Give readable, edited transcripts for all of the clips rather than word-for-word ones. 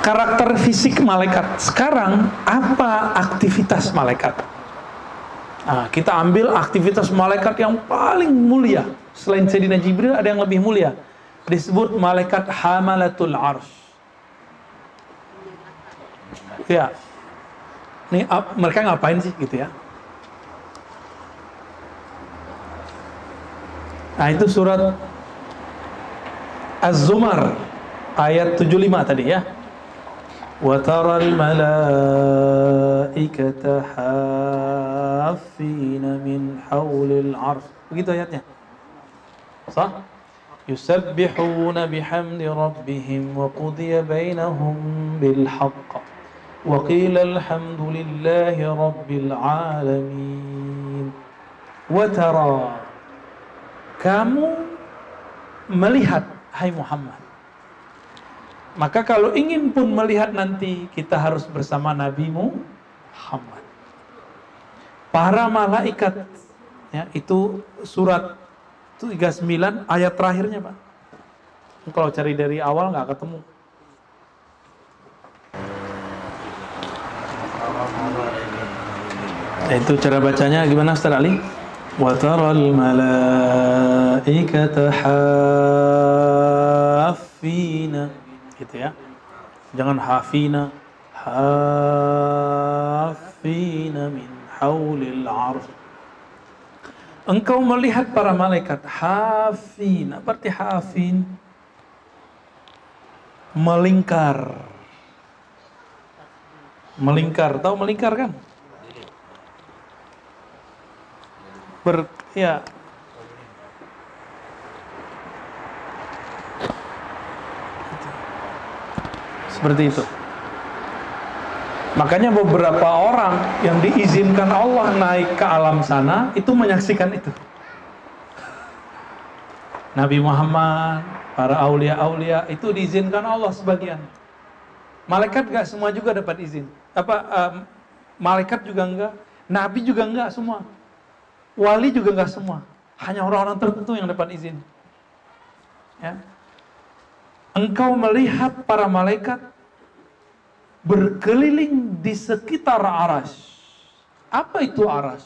karakter fisik malaikat. Sekarang apa aktivitas malaikat? Nah, kita ambil aktivitas malaikat yang paling mulia. Selain Sayyidina Jibril ada yang lebih mulia. Disebut malaikat hamalatul arsy. Ya. Nih mereka ngapain sih gitu ya? Nah, itu surat Az-Zumar ayat 75 tadi ya. Wa taral malaikata haffina min haulil arsy. Begitu ayatnya. Sah? Yusabbihuna bihamdi rabbihim wa qudiya bainahum bil haqq wa qila alhamdulillahi rabbil alamin. Wa tara, kamu melihat, hai Muhammad. Maka kalau ingin pun melihat nanti, kita harus bersama Nabi Muhammad. Para malaikat, ya, itu surat 39 ayat terakhirnya, Pak. Kalau cari dari awal nggak ketemu. Itu cara bacanya gimana, Ustaz Ali? Wa taral malaikata haffina, gitu ya. Jangan hafina, haffina min haulil arsy. Engkau melihat para malaikat hafin. Apa arti hafin? Melingkar. Melingkar, tahu melingkar kan? Ya. Seperti itu. Makanya beberapa orang yang diizinkan Allah naik ke alam sana itu menyaksikan itu. Nabi Muhammad, para aulia-aulia itu diizinkan Allah sebagian. Malaikat gak semua juga dapat izin. Malaikat juga enggak, Nabi juga enggak semua. Wali juga enggak semua. Hanya orang-orang tertentu yang dapat izin. Ya. Engkau melihat para malaikat berkeliling di sekitar aras. Apa itu aras?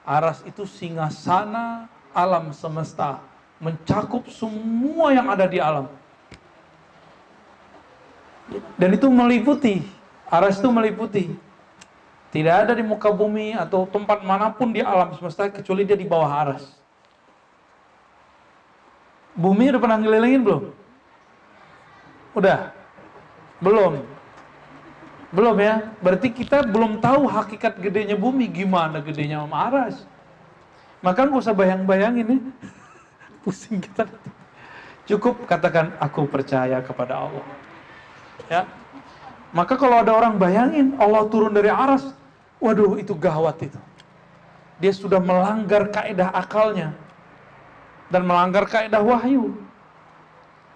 Aras itu singgasana alam semesta, mencakup semua yang ada di alam. Dan itu meliputi, aras itu meliputi. Tidak ada di muka bumi atau tempat manapun di alam semesta kecuali dia di bawah aras. Bumi udah pernah ngelilingin belum? Udah? Belum? Belum ya? Berarti kita belum tahu hakikat gedenya bumi, gimana gedenya aras. Maka nggak usah bayang-bayangin ya. Pusing kita. Cukup katakan, aku percaya kepada Allah. Ya. Maka kalau ada orang bayangin Allah turun dari aras, waduh itu gawat itu. Dia sudah melanggar kaidah akalnya dan melanggar kaidah wahyu.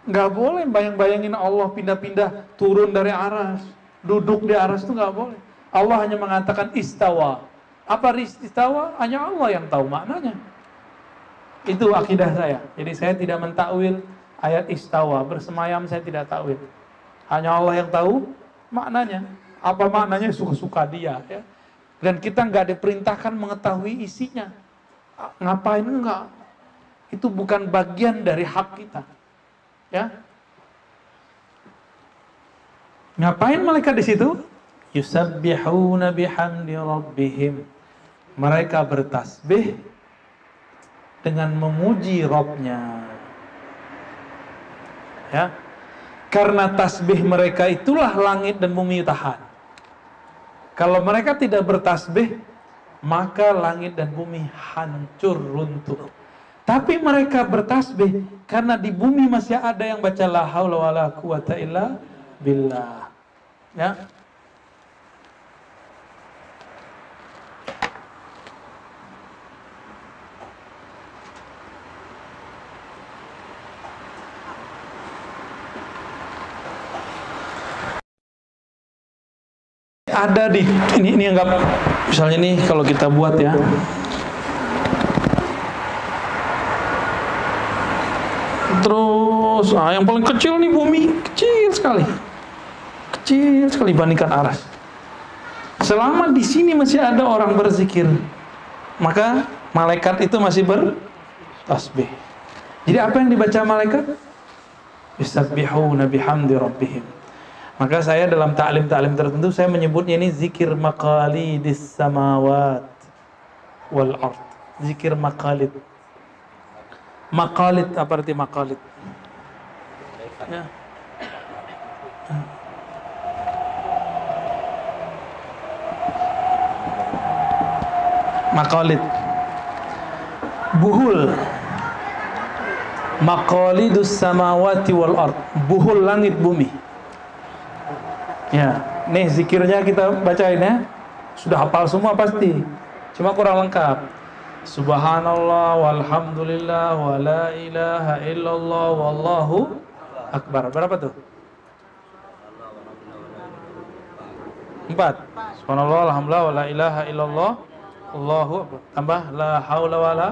Nggak boleh bayang-bayangin Allah pindah-pindah turun dari aras. Duduk di aras itu nggak boleh. Allah hanya mengatakan istawa. Apa istawa? Hanya Allah yang tahu maknanya. Itu akidah saya. Jadi saya tidak mentakwil ayat istawa. Bersemayam saya tidak takwil. Hanya Allah yang tahu maknanya. Apa maknanya suka-suka dia. Ya. Dan kita nggak diperintahkan mengetahui isinya. Ngapain enggak? Itu bukan bagian dari hak kita. Ya. Ngapain malaikat di situ? Yusabbihuna bihamdi rabbihim. Mereka bertasbih dengan memuji Rabbnya. Ya. Karena tasbih mereka itulah langit dan bumi tahan. Kalau mereka tidak bertasbih, maka langit dan bumi hancur runtuh. Tapi mereka bertasbih karena di bumi masih ada yang baca la haula wala quwata illa billah. Ya. Ada di ini anggap misalnya nih kalau kita buat ya. Terus yang paling kecil nih bumi, kecil sekali. kecil sekali bandingkan aras. Selama di sini masih ada orang berzikir, maka malaikat itu masih bertasbih. Jadi apa yang dibaca malaikat? Yusabbihuna bihamdi rabbihim. Maka saya dalam ta'lim tertentu saya menyebutnya ini zikir maqalidis samawat wal ard. Zikir maqalid. Maqalid apa arti maqalid? Ya. Maqalid. Buhul. Maqalidus samawati wal ard. Buhul langit bumi. Ya, nih zikirnya kita bacain ya. Sudah hafal semua pasti. Cuma kurang lengkap. Subhanallah walhamdulillah wa la ilaha illallah wallahu akbar. Berapa tuh? 4. Subhanallah alhamdulillah wa la ilaha illallah Allahu akbar. Tambah la haula wala.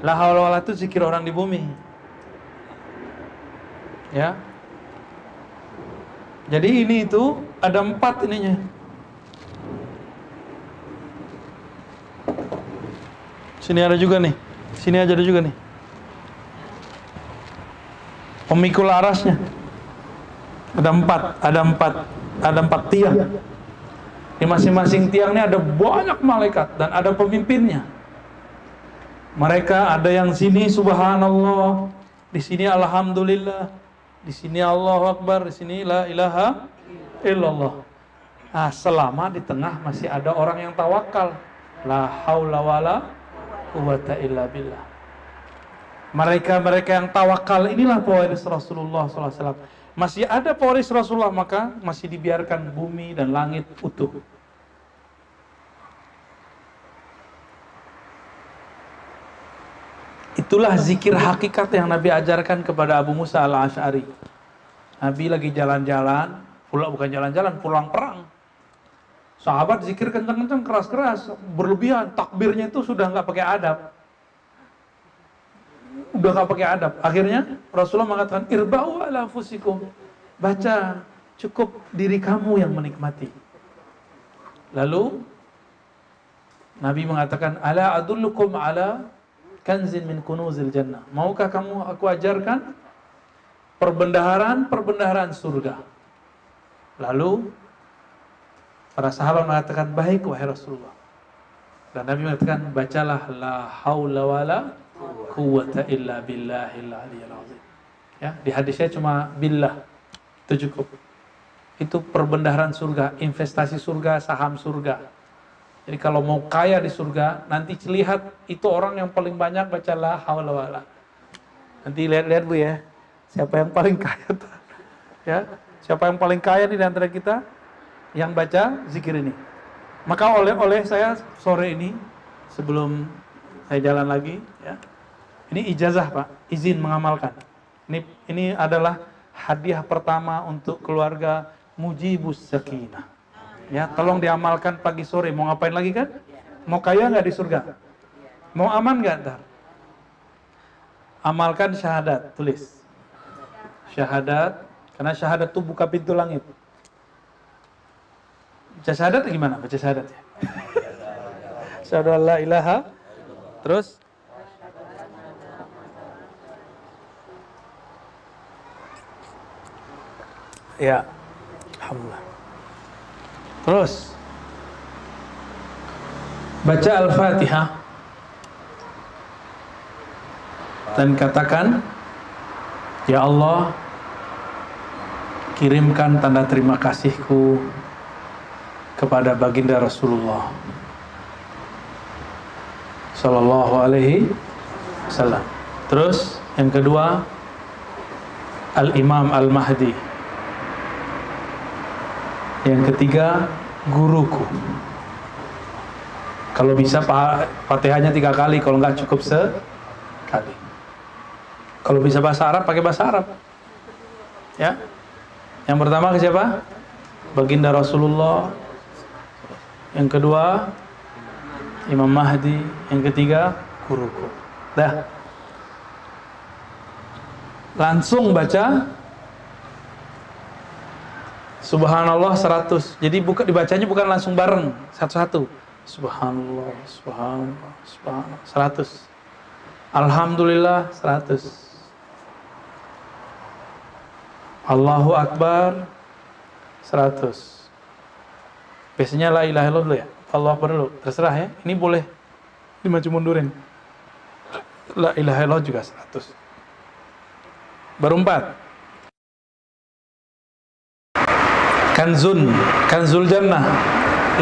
La haula wala itu zikir orang di bumi. Ya. Jadi ini itu ada 4 ininya. Sini ada juga nih. Sini aja ada juga nih. Pemikul arasnya. Ada 4 tiang. Di masing-masing tiang ini ada banyak malaikat dan ada pemimpinnya. Mereka ada yang sini subhanallah, di sini alhamdulillah, di sini Allahu akbar, di sini la ilaha illallah. Nah, selama di tengah masih ada orang yang tawakal. La haula wala quwata illa billah. Mereka yang tawakal inilah pewaris Rasulullah SAW. Masih ada pewaris Rasulullah, maka masih dibiarkan bumi dan langit utuh. Itulah zikir hakikat yang Nabi ajarkan kepada Abu Musa al-Asy'ari. Nabi lagi jalan-jalan, bukan jalan-jalan, pulang perang. Sahabat zikir kencang-kencang, keras-keras, berlebihan, takbirnya itu sudah nggak pakai adab. Udah nggak pakai adab. Akhirnya Rasulullah mengatakan, irba'u ala anfusikum. Baca, cukup diri kamu yang menikmati. Lalu Nabi mengatakan, ala adullukum ala kanzin min kunuzil jannah. Maukah kamu aku ajarkan perbendaharaan surga? Lalu para sahabat mengatakan, baik wahai Rasulullah. Dan Nabi mengatakan, bacalah la haula wala quwwata illa billahil aliyyil azim. Ya, di hadisnya cuma billah. Itu cukup. Itu perbendaharaan surga, investasi surga, saham surga. Jadi kalau mau kaya di surga, nanti lihat itu orang yang paling banyak baca la haula wala. Nanti lihat-lihat Bu ya, siapa yang paling kaya tuh. Ya, siapa yang paling kaya di antara kita yang baca zikir ini. Maka oleh saya sore ini sebelum saya jalan lagi ya. Ini ijazah Pak, izin mengamalkan. Ini adalah hadiah pertama untuk keluarga Mujibus Sakinah. Ya, tolong diamalkan pagi sore. Mau ngapain lagi kan? Mau kaya nggak di surga? Mau aman nggak ntar? Amalkan syahadat, tulis. Syahadat, karena syahadat itu buka pintu langit. Baca syahadat gimana? Baca syahadat ya. Asyhadu an la ilaha. Terus ya, alhamdulillah. Terus baca Al-Fatihah dan katakan, ya Allah, kirimkan tanda terima kasihku kepada baginda Rasulullah sallallahu alaihi wasallam. Terus yang kedua, Al-Imam Al-Mahdi. Yang ketiga, guruku. Kalau bisa Fatihahnya 3 kali, kalau nggak cukup sekali. Kalau bisa bahasa Arab, pakai bahasa Arab. Ya. Yang pertama ke siapa? Baginda Rasulullah. Yang kedua, Imam Mahdi. Yang ketiga, guruku. Dah. Langsung baca Subhanallah 100. Jadi dibacanya bukan langsung bareng, satu-satu. Subhanallah, subhanallah, subhanallah 100. Alhamdulillah 100. Allahu Akbar 100. Biasanya la ilaha illallah dulu ya. Allahu Akbar dulu. Terserah ya. Ini boleh dimaju mundurin. La ilaha illallah juga 100. Baru 4. Kanzul jannah.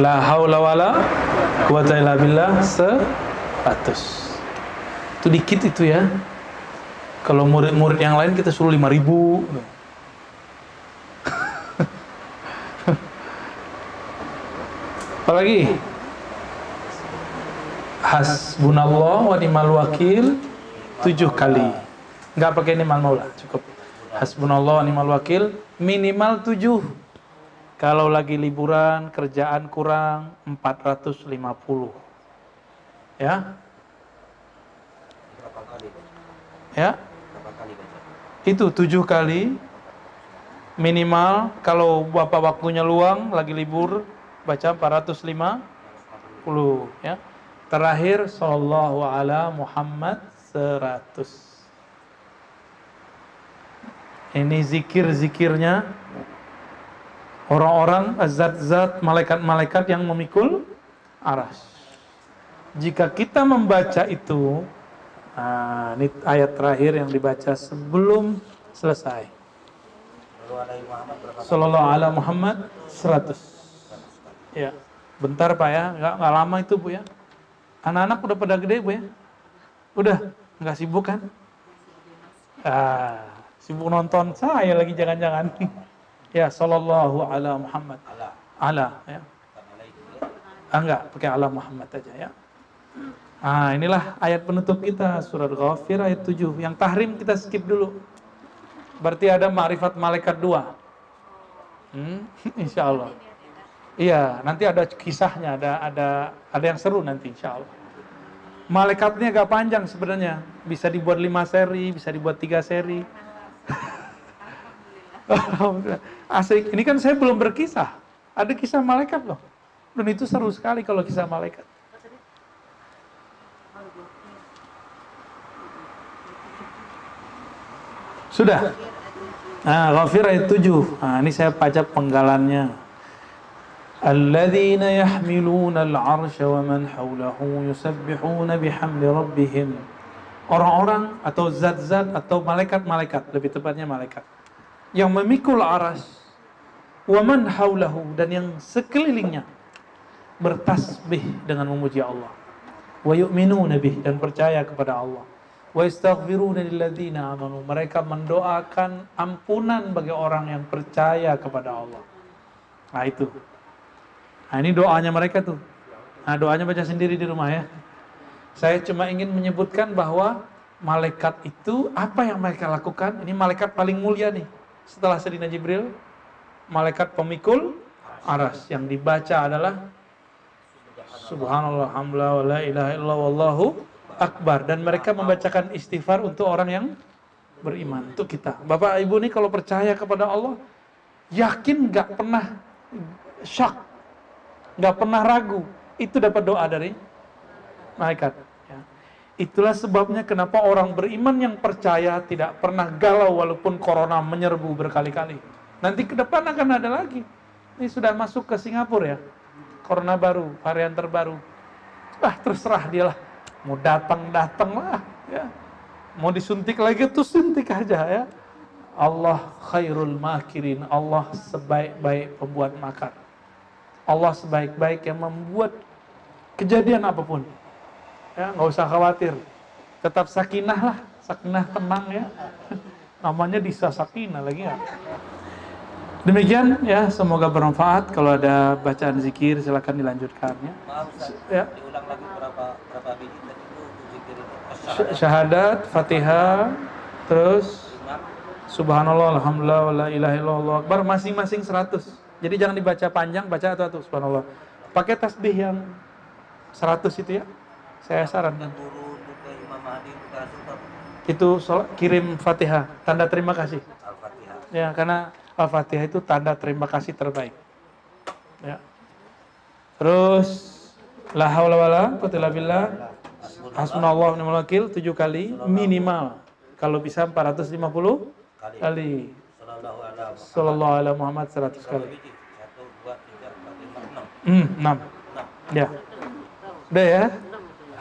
La haula wala quwata illa billah 100. Itu dikit itu ya. Kalau murid-murid yang lain kita suruh 5.000. Apalagi? Hasbunallah wa ni'mal wakil 7 kali. Enggak pakai ni'mal maula, cukup. Hasbunallah wa ni'mal wakil minimal 7. Kalau lagi liburan, kerjaan kurang 450. Ya? Ya? Itu 7 kali minimal. Kalau bapak waktunya luang, lagi libur, baca 450 ya. Terakhir sallallahu ala Muhammad 100. Ini zikir-zikirnya orang-orang zat-zat malaikat-malaikat yang memikul arsy. Jika kita membaca itu, ini ayat terakhir yang dibaca sebelum selesai. Sallallahu ala Muhammad 100. Ya, bentar Pak ya, nggak lama itu Bu ya. Anak-anak udah pada gede Bu ya? Udah, nggak sibuk kan? Sibuk nonton saya lagi jangan-jangan. Ya, sallallahu ala Muhammad. Ala ya. Enggak, pakai ala Muhammad aja ya. Inilah ayat penutup kita, surat Ghafir ayat 7. Yang tahrim kita skip dulu. Berarti ada ma'rifat malaikat 2. Insya Allah. Iya, nanti ada kisahnya, ada yang seru nanti insya Allah. Malaikatnya agak panjang sebenarnya. Bisa dibuat 5 seri, bisa dibuat 3 seri. Asik. Ini kan saya belum berkisah. Ada kisah malaikat loh. Dan itu seru sekali kalau kisah malaikat. Sudah. Ghafir ayat 7. Ini saya baca penggalannya. Alladzina yahmiluna al-'arsya wa man hawlahu yusabbihuna bihamdi rabbihim. Orang-orang atau zat-zat atau malaikat-malaikat, lebih tepatnya malaikat yang memikul arsy wa man hawlahu, dan yang sekelilingnya bertasbih dengan memuji Allah. Wa yu'minuna bih, dan percaya kepada Allah. Wa yastaghfiruna lilladzina amanu, mereka mendoakan ampunan bagi orang yang percaya kepada Allah. Itu. Ini doanya mereka tuh. Doanya baca sendiri di rumah ya. Saya cuma ingin menyebutkan bahwa malaikat itu apa yang mereka lakukan. Ini malaikat paling mulia nih setelah Sayyidina Jibril. Malaikat pemikul arsy. Yang dibaca adalah Subhanallah, alhamdulillah, wa la ilaha illallah, wallahu akbar. Dan mereka membacakan istighfar untuk orang yang beriman, untuk kita. Bapak Ibu nih kalau percaya kepada Allah, yakin gak pernah syak, gak pernah ragu, itu dapat doa dari malaikat ya. Itulah sebabnya kenapa orang beriman yang percaya tidak pernah galau walaupun corona menyerbu berkali-kali. Nanti ke depan akan ada lagi. Ini sudah masuk ke Singapura ya, corona baru, varian terbaru. Terserah dia lah, mau datang lah ya. Mau disuntik lagi tuh suntik aja ya. Allah khairul makirin, Allah sebaik-baik pembuat makar. Allah sebaik-baik yang membuat kejadian apapun. Ya, nggak usah khawatir. Tetap sakinah lah, sakinah tenang ya. Namanya Disa Sakinah lagi ya. Demikian ya, semoga bermanfaat. Kalau ada bacaan zikir silakan dilanjutkan ya. Maaf Ustaz, Ya. diulang lagi berapa biji tadi itu zikir itu. Syahadat, Fatihah, terus Imam, Subhanallah, alhamdulillah, wa la ilaha illallah akbar, masing-masing 100. Jadi jangan dibaca panjang, baca atau subhanallah. Pakai tasbih yang 100 itu ya. Saya sarankan. guru untuk ke Imam Mahdi untuk ke Rasul Itu kirim Fatihah, tanda terima kasih. Al-Fatihah. Ya, karena Al-Fatihah itu tanda terima kasih terbaik. Ya. Terus la haula wala quwwata illa billah, hasbunallahu wa ni'mal wakil 7 kali minimal. Kalau bisa 450 kali. Sallallahu alaihi Muhammad 100 kali. 1, 2, 3, 4, 5, 6. 6. Ya. Udah ya.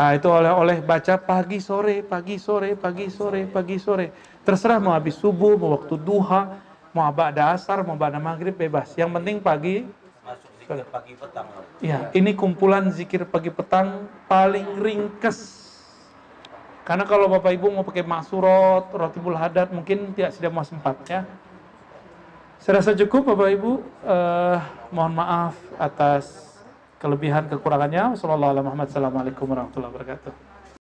Nah, itu oleh baca pagi sore, pagi sore, pagi sore, pagi sore. Terserah mau habis subuh, mau waktu duha, mau ba'da asar, mau ba'da maghrib, bebas. Yang penting pagi. Masuk zikir pagi petang. Ya, ini kumpulan zikir pagi petang paling ringkes. Karena kalau Bapak Ibu mau pakai maksurot, rotibul hadat, mungkin tidak mau sempat ya. Saya rasa cukup Bapak Ibu. Mohon maaf atas kelebihan kekurangannya. Wassalamualaikum warahmatullahi wabarakatuh.